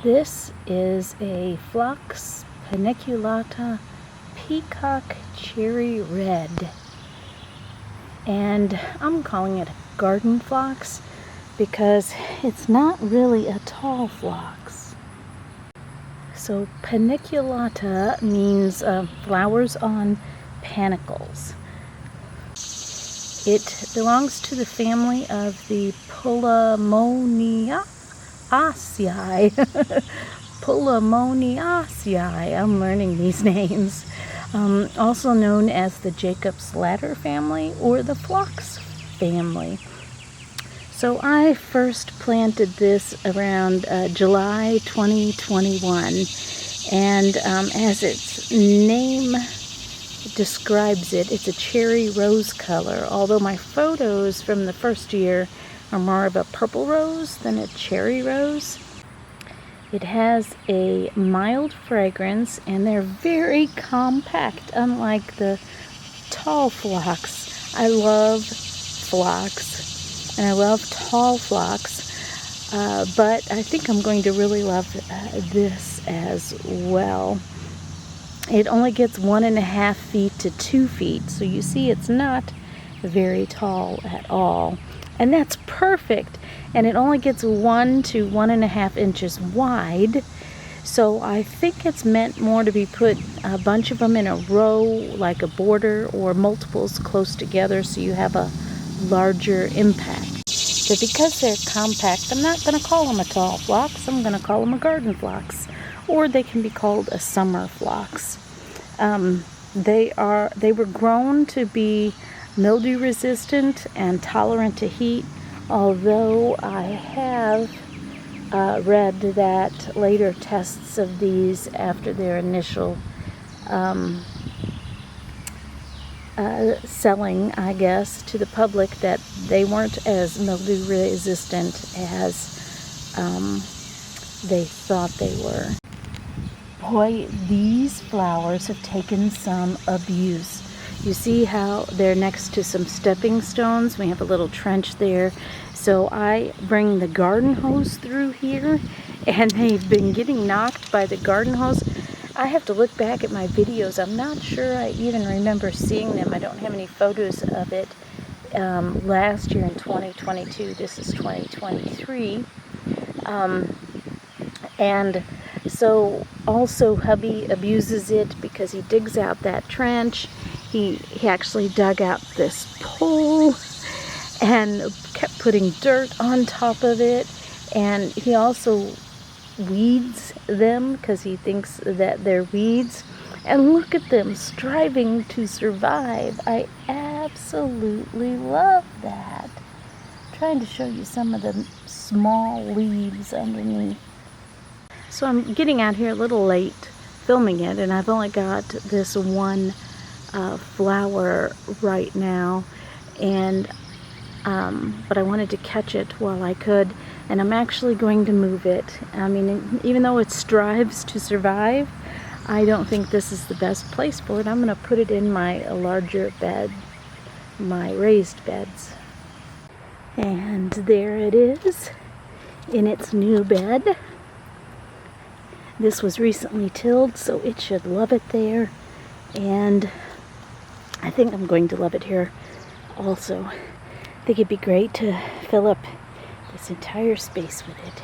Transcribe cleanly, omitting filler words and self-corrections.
This is a Phlox Paniculata Peacock Cherry Red, and I'm calling it a garden phlox because it's not really a tall phlox. So Paniculata means flowers on panicles. It belongs to the family of the Pulmoniaceae. Pulmoniaceae. I'm learning these names. Also known as the Jacob's Ladder family or the Phlox family. So I first planted this around July 2021, and as its name describes it, it's a cherry rose color, although my photos from the first year are more of a purple rose than a cherry rose. It has a mild fragrance, and they're very compact, unlike the tall phlox. I love phlox, and I love tall phlox, but I think I'm going to really love this as well. It only gets 1.5 feet to 2 feet, so you see it's not very tall at all. And that's perfect. And it only gets 1 to 1.5 inches wide. So I think it's meant more to be put a bunch of them in a row, like a border, or multiples close together, so you have a larger impact. But because they're compact, I'm not going to call them a tall phlox. I'm going to call them a garden phlox. Or they can be called a summer phlox. They were grown to be mildew resistant and tolerant to heat, although I have read that later tests of these after their initial selling, I guess, to the public, that they weren't as mildew resistant as they thought they were. Boy, these flowers have taken some abuse. You see how they're next to some stepping stones? We have a little trench there. So I bring the garden hose through here, and they've been getting knocked by the garden hose. I have to look back at my videos. I'm not sure I even remember seeing them. I don't have any photos of it last year in 2022. This is 2023. And so also hubby abuses it because he digs out that trench. He actually dug out this pole and kept putting dirt on top of it. And he also weeds them because he thinks that they're weeds. And look at them striving to survive. I absolutely love that. I'm trying to show you some of the small leaves underneath. So I'm getting out here a little late filming it, and I've only got this one flower right now, and but I wanted to catch it while I could, and I'm actually going to move it. I mean, even though it strives to survive, I don't think this is the best place for it. I'm going to put it in my larger bed, my raised beds. And there it is in its new bed. This was recently tilled, so it should love it there, and I think I'm going to love it here also. I think it'd be great to fill up this entire space with it.